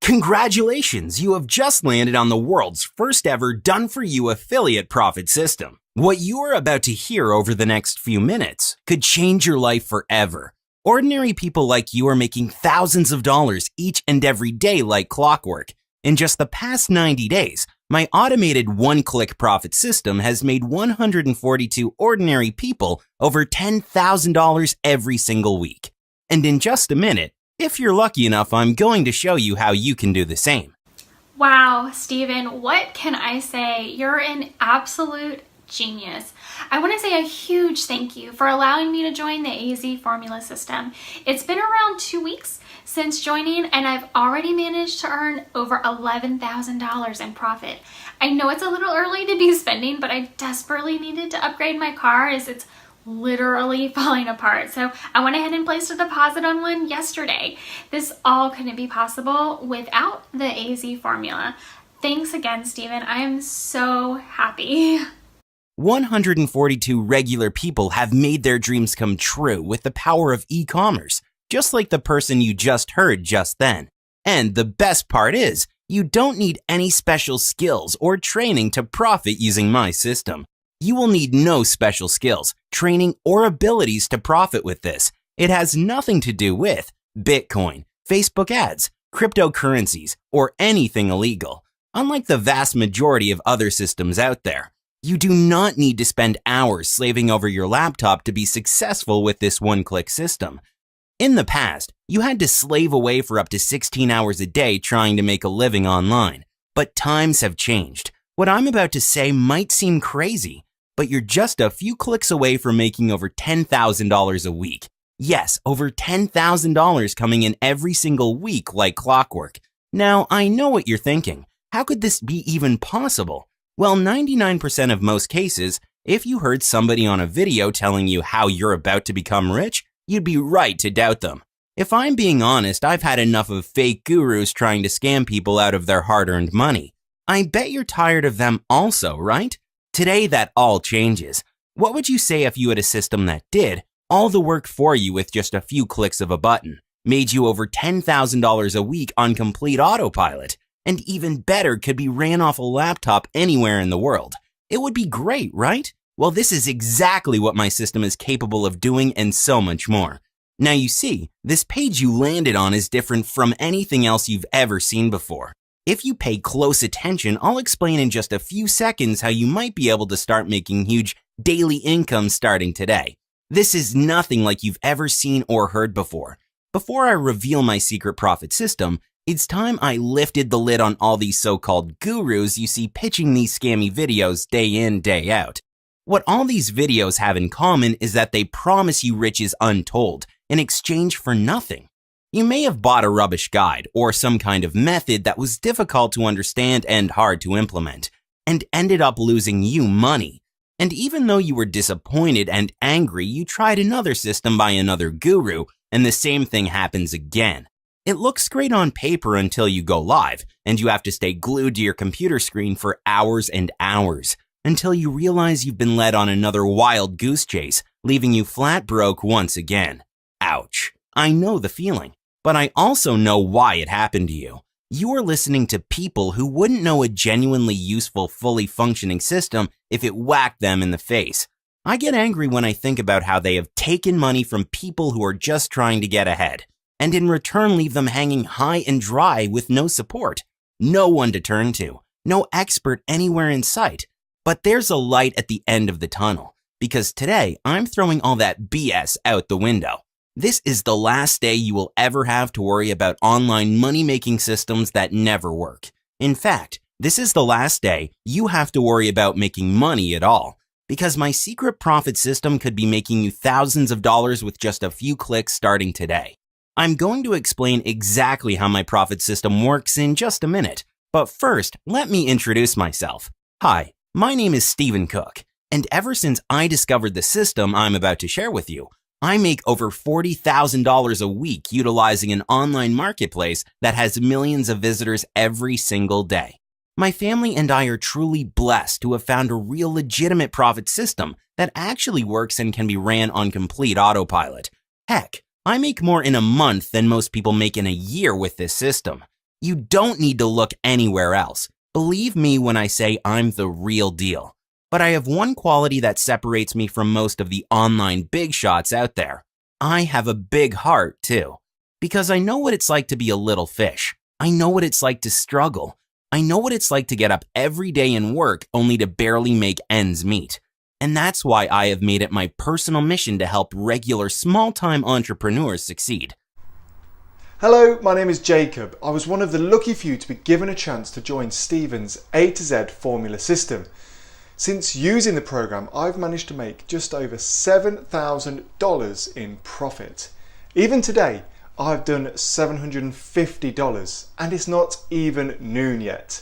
Congratulations, you have just landed on the world's first ever done-for-you affiliate profit system. What you are about to hear over the next few minutes could change your life forever. Ordinary people like you are making thousands of dollars each and every day like clockwork. In just the past 90 days, my automated one-click profit system has made 142 ordinary people over $10,000 every single week. And in just a minute, if you're lucky enough, I'm going to show you how you can do the same. Wow, Steven, what can I say? You're an absolute genius. I want to say a huge thank you for allowing me to join the AZ Formula system. It's been around 2 weeks since joining and I've already managed to earn over $11,000 in profit. I know it's a little early to be spending, but I desperately needed to upgrade my car as it's literally falling apart. So I went ahead and placed a deposit on one yesterday. This all couldn't be possible without the AZ Formula. Thanks again, Steven. I am so happy. 142 regular people have made their dreams come true with the power of e-commerce, just like the person you just heard just then. And the best part is, you don't need any special skills or training to profit using my system. You will need no special skills, training, or abilities to profit with this. It has nothing to do with Bitcoin, Facebook ads, cryptocurrencies, or anything illegal. Unlike the vast majority of other systems out there, you do not need to spend hours slaving over your laptop to be successful with this one-click system. In the past, you had to slave away for up to 16 hours a day trying to make a living online. But times have changed. What I'm about to say might seem crazy, but you're just a few clicks away from making over $10,000 a week. Yes, over $10,000 coming in every single week like clockwork. Now, I know what you're thinking. How could this be even possible? Well, 99% of most cases, if you heard somebody on a video telling you how you're about to become rich, you'd be right to doubt them. If I'm being honest, I've had enough of fake gurus trying to scam people out of their hard-earned money. I bet you're tired of them also, right? Today, that all changes. What would you say if you had a system that did all the work for you with just a few clicks of a button, made you over $10,000 a week on complete autopilot, and even better, could be ran off a laptop anywhere in the world? It would be great, right? Well, this is exactly what my system is capable of doing and so much more. Now you see, this page you landed on is different from anything else you've ever seen before. If you pay close attention, I'll explain in just a few seconds how you might be able to start making huge daily income starting today. This is nothing like you've ever seen or heard before. Before I reveal my secret profit system, it's time I lifted the lid on all these so-called gurus you see pitching these scammy videos day in, day out. What all these videos have in common is that they promise you riches untold in exchange for nothing. You may have bought a rubbish guide or some kind of method that was difficult to understand and hard to implement, and ended up losing you money. And even though you were disappointed and angry, you tried another system by another guru, and the same thing happens again. It looks great on paper until you go live, and you have to stay glued to your computer screen for hours and hours, until you realize you've been led on another wild goose chase, leaving you flat broke once again. Ouch. I know the feeling. But I also know why it happened to you. You are listening to people who wouldn't know a genuinely useful, fully functioning system if it whacked them in the face. I get angry when I think about how they have taken money from people who are just trying to get ahead, and in return leave them hanging high and dry with no support, no one to turn to, no expert anywhere in sight. But there's a light at the end of the tunnel, because today I'm throwing all that BS out the window. This is the last day you will ever have to worry about online money-making systems that never work. In fact, this is the last day you have to worry about making money at all, because my secret profit system could be making you thousands of dollars with just a few clicks starting today. I'm going to explain exactly how my profit system works in just a minute, but first, let me introduce myself. Hi, my name is Steven Cook, and ever since I discovered the system I'm about to share with you, I make over $40,000 a week utilizing an online marketplace that has millions of visitors every single day. My family and I are truly blessed to have found a real legitimate profit system that actually works and can be ran on complete autopilot. Heck, I make more in a month than most people make in a year with this system. You don't need to look anywhere else. Believe me when I say I'm the real deal. But I have one quality that separates me from most of the online big shots out there. I have a big heart too. Because I know what it's like to be a little fish. I know what it's like to struggle. I know what it's like to get up every day and work only to barely make ends meet. And that's why I have made it my personal mission to help regular small-time entrepreneurs succeed. Hello, my name is Jacob. I was one of the lucky few to be given a chance to join Stephen's A to Z formula system. Since using the program, I've managed to make just over $7,000 in profit. Even today, I've done $750 and it's not even noon yet.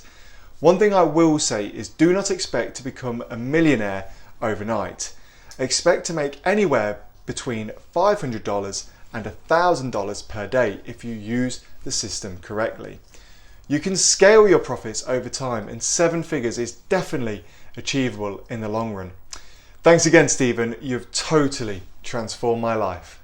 One thing I will say is do not expect to become a millionaire overnight. Expect to make anywhere between $500 and $1,000 per day if you use the system correctly. You can scale your profits over time and 7 figures is definitely achievable in the long run. Thanks again, Stephen. You've totally transformed my life.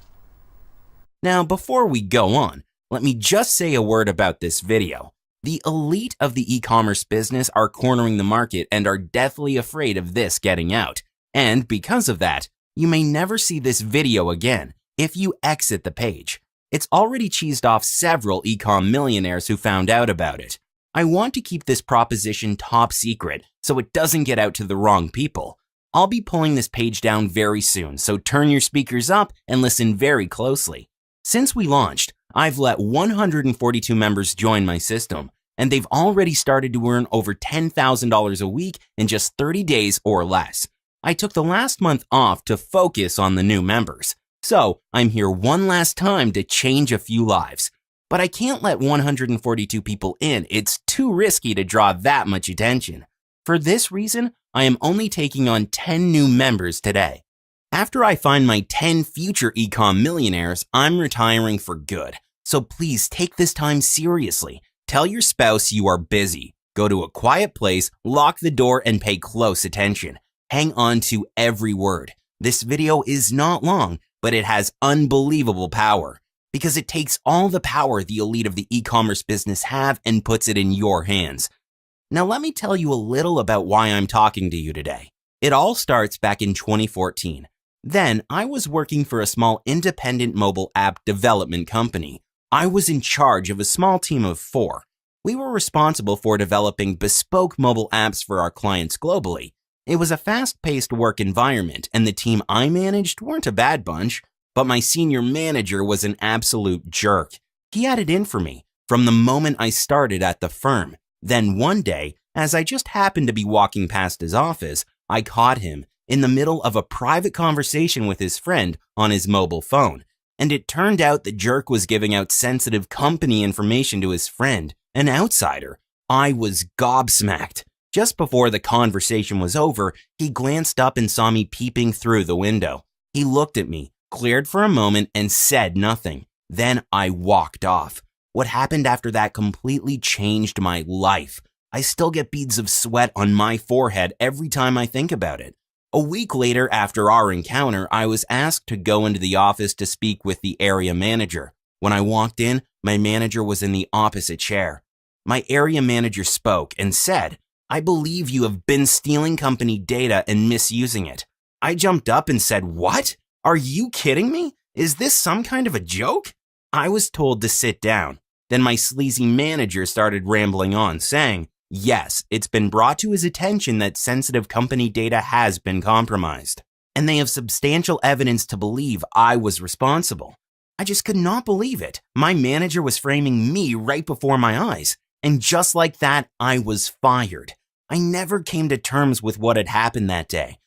Now, before we go on, let me just say a word about this video. The elite of the e-commerce business are cornering the market and are deathly afraid of this getting out. And because of that, you may never see this video again if you exit the page. It's already cheesed off several e-com millionaires who found out about it. I want to keep this proposition top secret so it doesn't get out to the wrong people. I'll be pulling this page down very soon, so turn your speakers up and listen very closely. Since we launched, I've let 142 members join my system, and they've already started to earn over $10,000 a week in just 30 days or less. I took the last month off to focus on the new members, so I'm here one last time to change a few lives. But I can't let 142 people in. It's too risky to draw that much attention. For this reason, I am only taking on 10 new members today. After I find my 10 future e-com millionaires, I'm retiring for good. So please take this time seriously. Tell your spouse you are busy. Go to a quiet place, lock the door, and pay close attention. Hang on to every word. This video is not long, but it has unbelievable power because it takes all the power the elite of the e-commerce business have and puts it in your hands. Now let me tell you a little about why I'm talking to you today. It all starts back in 2014. Then I was working for a small independent mobile app development company. I was in charge of a small team of 4. We were responsible for developing bespoke mobile apps for our clients globally. It was a fast-paced work environment, and the team I managed weren't a bad bunch, but my senior manager was an absolute jerk. He had it in for me from the moment I started at the firm. Then one day, as I just happened to be walking past his office, I caught him in the middle of a private conversation with his friend on his mobile phone. And it turned out the jerk was giving out sensitive company information to his friend, an outsider. I was gobsmacked. Just before the conversation was over, he glanced up and saw me peeping through the window. He looked at me, glared for a moment, and said nothing. Then I walked off. What happened after that completely changed my life. I still get beads of sweat on my forehead every time I think about it. A week later, after our encounter, I was asked to go into the office to speak with the area manager. When I walked in, my manager was in the opposite chair. My area manager spoke and said, "I believe you have been stealing company data and misusing it." I jumped up and said, "What? Are you kidding me? Is this some kind of a joke?" I was told to sit down. Then my sleazy manager started rambling on, saying, "Yes, it's been brought to his attention that sensitive company data has been compromised, and they have substantial evidence to believe I was responsible." I just could not believe it. My manager was framing me right before my eyes, and just like that, I was fired. I never came to terms with what had happened that day.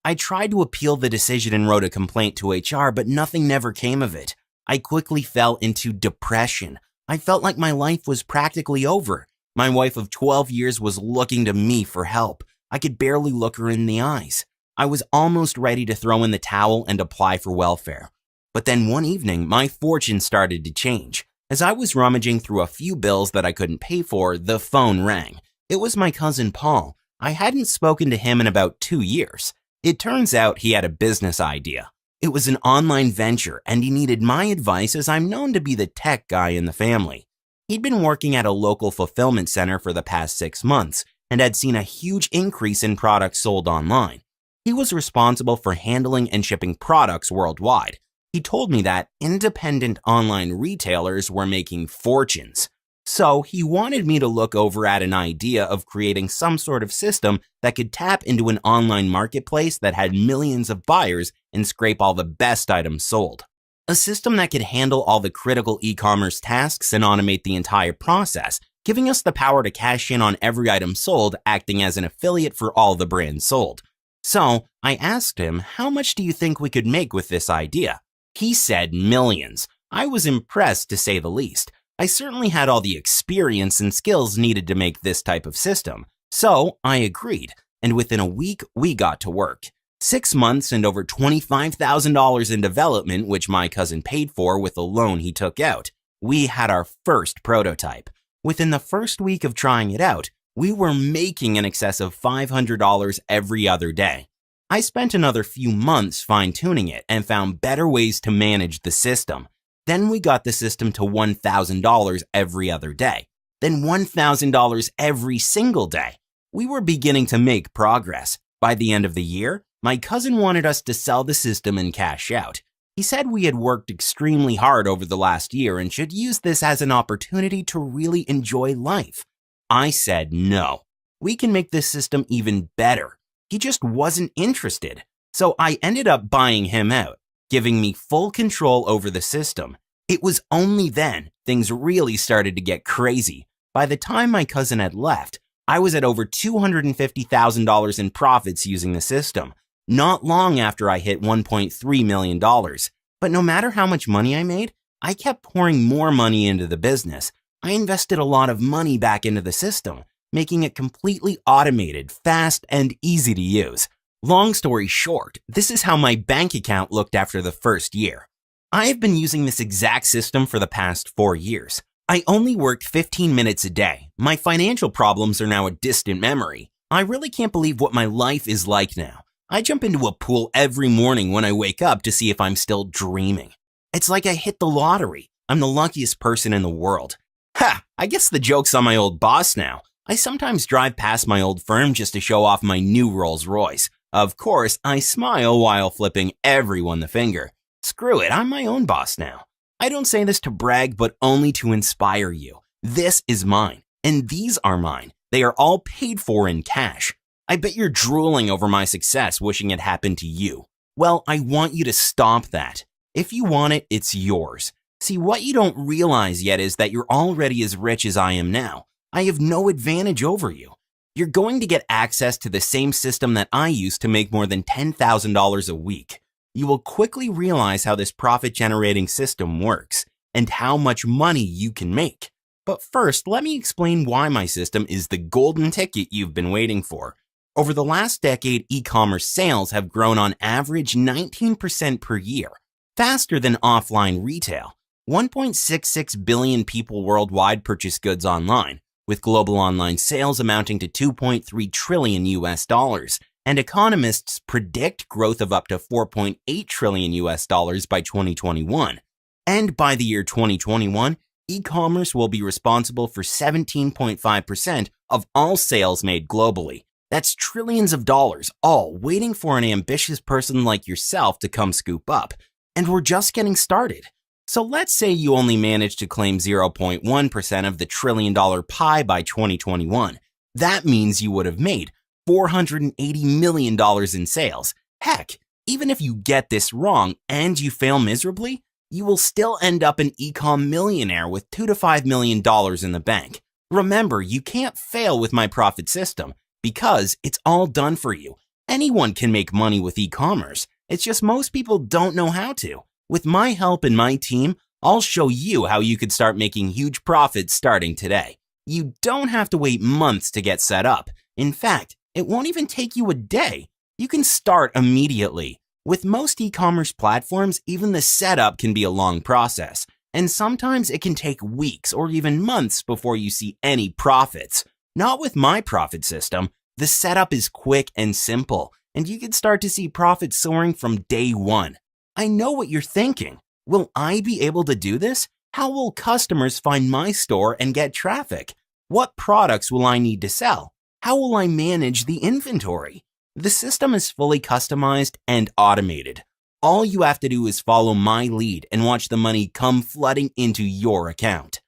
I tried to appeal the decision and wrote a complaint to HR, but nothing never came of it. I quickly fell into depression. I felt like my life was practically over. My wife of 12 years was looking to me for help. I could barely look her in the eyes. I was almost ready to throw in the towel and apply for welfare. But then one evening, my fortune started to change. As I was rummaging through a few bills that I couldn't pay for, the phone rang. It was my cousin Paul. I hadn't spoken to him in about 2 years. It turns out he had a business idea. It was an online venture, and he needed my advice as I'm known to be the tech guy in the family. He'd been working at a local fulfillment center for the past 6 months and had seen a huge increase in products sold online. He was responsible for handling and shipping products worldwide. He told me that independent online retailers were making fortunes. So he wanted me to look over at an idea of creating some sort of system that could tap into an online marketplace that had millions of buyers and scrape all the best items sold. A system that could handle all the critical e-commerce tasks and automate the entire process, giving us the power to cash in on every item sold, acting as an affiliate for all the brands sold. So I asked him, how much do you think we could make with this idea? He said millions. I was impressed, to say the least. I certainly had all the experience and skills needed to make this type of system. So I agreed, and within a week, we got to work. 6 months and over $25,000 in development, which my cousin paid for with a loan he took out. We had our first prototype. Within the first week of trying it out, we were making in excess of $500 every other day. I spent another few months fine-tuning it and found better ways to manage the system. Then we got the system to $1,000 every other day. Then $1,000 every single day. We were beginning to make progress. By the end of the year, my cousin wanted us to sell the system and cash out. He said we had worked extremely hard over the last year and should use this as an opportunity to really enjoy life. I said no. We can make this system even better. He just wasn't interested. So I ended up buying him out, giving me full control over the system. It was only then things really started to get crazy. By the time my cousin had left, I was at over $250,000 in profits using the system, not long after I hit $1.3 million. But no matter how much money I made, I kept pouring more money into the business. I invested a lot of money back into the system, making it completely automated, fast, and easy to use. Long story short, this is how my bank account looked after the first year. I have been using this exact system for the past 4 years. I only work 15 minutes a day. My financial problems are now a distant memory. I really can't believe what my life is like now. I jump into a pool every morning when I wake up to see if I'm still dreaming. It's like I hit the lottery. I'm the luckiest person in the world. Ha! I guess the joke's on my old boss now. I sometimes drive past my old firm just to show off my new Rolls Royce. Of course, I smile while flipping everyone the finger. Screw it, I'm my own boss now. I don't say this to brag, but only to inspire you. This is mine, and these are mine. They are all paid for in cash. I bet you're drooling over my success, wishing it happened to you. Well, I want you to stop that. If you want it, it's yours. See, what you don't realize yet is that you're already as rich as I am now. I have no advantage over you. You're going to get access to the same system that I use to make more than $10,000 a week. You will quickly realize how this profit-generating system works and how much money you can make. But first, let me explain why my system is the golden ticket you've been waiting for. Over the last decade, e-commerce sales have grown on average 19% per year, faster than offline retail. 1.66 billion people worldwide purchase goods online, with global online sales amounting to $2.3 trillion US dollars, and economists predict growth of up to $4.8 trillion US dollars by 2021. And by the year 2021, e-commerce will be responsible for 17.5% of all sales made globally. That's trillions of dollars, all waiting for an ambitious person like yourself to come scoop up. And we're just getting started. So let's say you only managed to claim 0.1% of the trillion-dollar pie by 2021. That means you would have made $480 million in sales. Heck, even if you get this wrong and you fail miserably, you will still end up an e-com millionaire with $2 to $5 million in the bank. Remember, you can't fail with my profit system because it's all done for you. Anyone can make money with e-commerce. It's just most people don't know how to. With my help and my team, I'll show you how you could start making huge profits starting today. You don't have to wait months to get set up. In fact, it won't even take you a day. You can start immediately. With most e-commerce platforms, even the setup can be a long process, and sometimes it can take weeks or even months before you see any profits. Not with my profit system. The setup is quick and simple, and you can start to see profits soaring from day one. I know what you're thinking. Will I be able to do this? How will customers find my store and get traffic? What products will I need to sell? How will I manage the inventory? The system is fully customized and automated. All you have to do is follow my lead and watch the money come flooding into your account.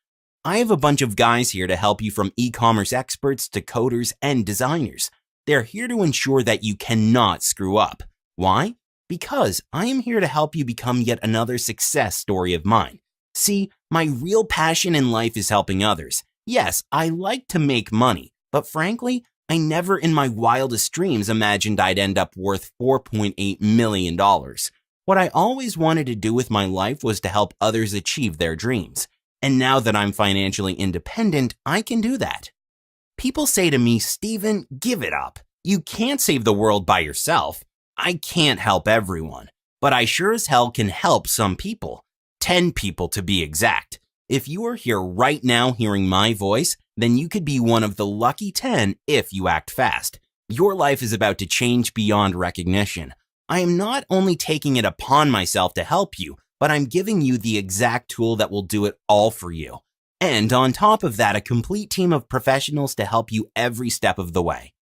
I have a bunch of guys here to help you, from e-commerce experts to coders and designers. They're here to ensure that you cannot screw up. Why? Because I am here to help you become yet another success story of mine. See, my real passion in life is helping others. Yes, I like to make money, but frankly, I never in my wildest dreams imagined I'd end up worth $4.8 million. What I always wanted to do with my life was to help others achieve their dreams. And now that I'm financially independent, I can do that. People say to me, Steven, give it up. You can't save the world by yourself. I can't help everyone, but I sure as hell can help some people. 10 people to be exact. If you are here right now hearing my voice, then you could be one of the lucky 10 if you act fast. Your life is about to change beyond recognition. I am not only taking it upon myself to help you, but I'm giving you the exact tool that will do it all for you. And on top of that, a complete team of professionals to help you every step of the way.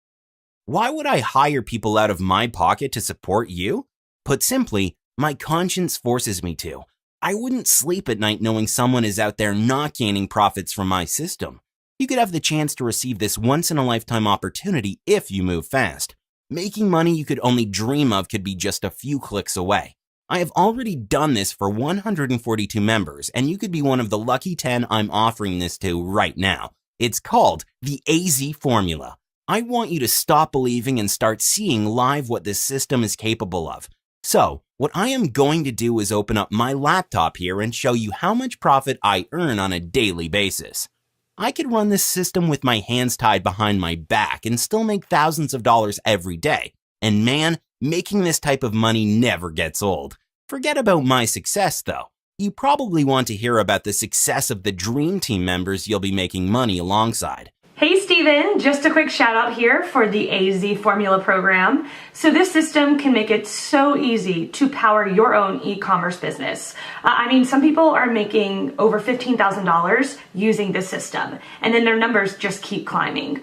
Why would I hire people out of my pocket to support you? Put simply, my conscience forces me to. I wouldn't sleep at night knowing someone is out there not gaining profits from my system. You could have the chance to receive this once-in-a-lifetime opportunity if you move fast. Making money you could only dream of could be just a few clicks away. I have already done this for 142 members, and you could be one of the lucky 10 I'm offering this to right now. It's called the AZ Formula. I want you to stop believing and start seeing live what this system is capable of. So, what I am going to do is open up my laptop here and show you how much profit I earn on a daily basis. I could run this system with my hands tied behind my back and still make thousands of dollars every day. And man, making this type of money never gets old. Forget about my success though. You probably want to hear about the success of the Dream Team members you'll be making money alongside. Hey Steven, just a quick shout out here for the AZ Formula program. So this system can make it so easy to power your own e-commerce business. Some people are making over $15,000 using this system, and then their numbers just keep climbing.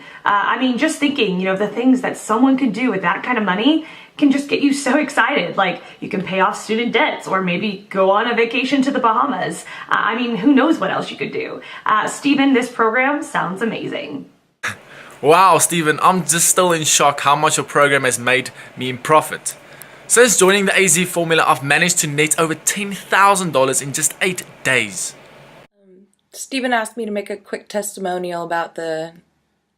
Just thinking, the things that someone could do with that kind of money can just get you so excited. Like you can pay off student debts or maybe go on a vacation to the Bahamas. Who knows what else you could do. Steven, this program sounds amazing. Wow, Steven, I'm just still in shock how much your program has made me in profit. Since joining the AZ Formula, I've managed to net over $10,000 in just 8 days. Steven asked me to make a quick testimonial about the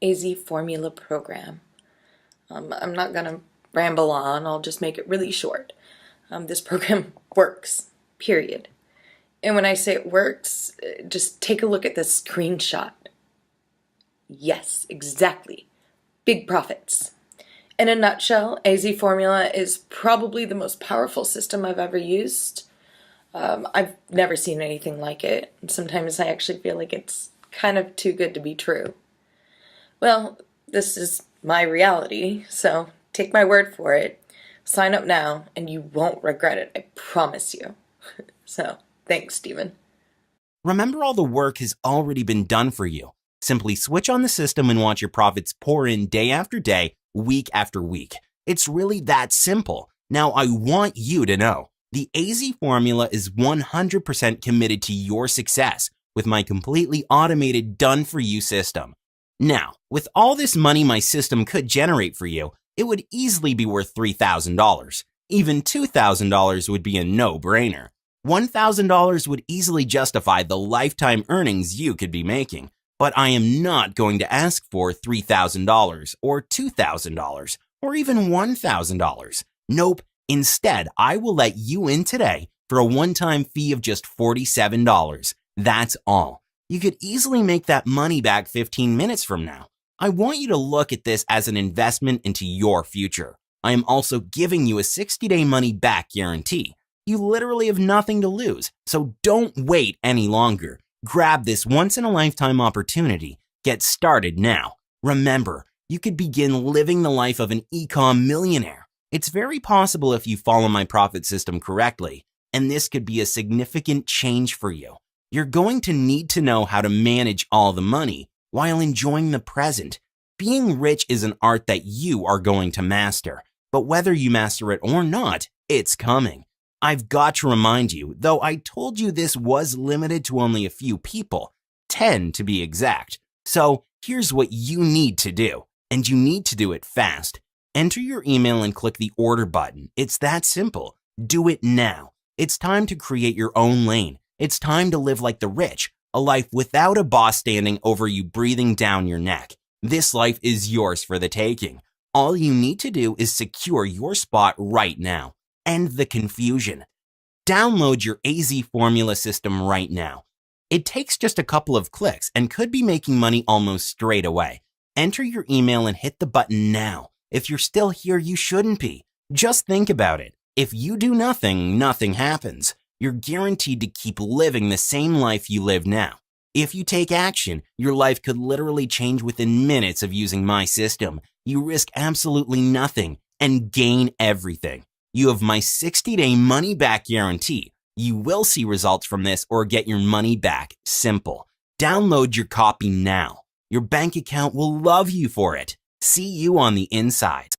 AZ Formula program. I'm not going to ramble on, I'll just make it really short. This program works, period. And when I say it works, just take a look at this screenshot. Yes, exactly. Big profits. In a nutshell, AZ Formula is probably the most powerful system I've ever used. I've never seen anything like it. Sometimes I actually feel like it's kind of too good to be true. Well, this is my reality, so take my word for it. Sign up now, and you won't regret it, I promise you. So, thanks, Steven. Remember, all the work has already been done for you. Simply switch on the system and watch your profits pour in day after day, week after week. It's really that simple. Now, I want you to know, the AZ Formula is 100% committed to your success with my completely automated done-for-you system. Now, with all this money my system could generate for you, it would easily be worth $3,000. Even $2,000 would be a no-brainer. $1,000 would easily justify the lifetime earnings you could be making. But I am not going to ask for $3,000 or $2,000 or even $1,000. Nope. Instead, I will let you in today for a one-time fee of just $47. That's all. You could easily make that money back 15 minutes from now. I want you to look at this as an investment into your future. I am also giving you a 60-day money-back guarantee. You literally have nothing to lose, so don't wait any longer. Grab this once-in-a-lifetime opportunity. Get started now. Remember, you could begin living the life of an e-com millionaire. It's very possible if you follow my profit system correctly, and this could be a significant change for you. You're going to need to know how to manage all the money while enjoying the present. Being rich is an art that you are going to master, but whether you master it or not, it's coming. I've got to remind you, though I told you this was limited to only a few people, 10 to be exact. So here's what you need to do, and you need to do it fast. Enter your email and click the order button. It's that simple. Do it now. It's time to create your own lane. It's time to live like the rich, a life without a boss standing over you breathing down your neck. This life is yours for the taking. All you need to do is secure your spot right now. End the confusion. Download your AZ Formula system right now. It takes just a couple of clicks and could be making money almost straight away. Enter your email and hit the button now. If you're still here, you shouldn't be. Just think about it. If you do nothing, nothing happens. You're guaranteed to keep living the same life you live now. If you take action, your life could literally change within minutes of using my system. You risk absolutely nothing and gain everything. You have my 60-day money-back guarantee. You will see results from this or get your money back. Simple. Download your copy now. Your bank account will love you for it. See you on the inside.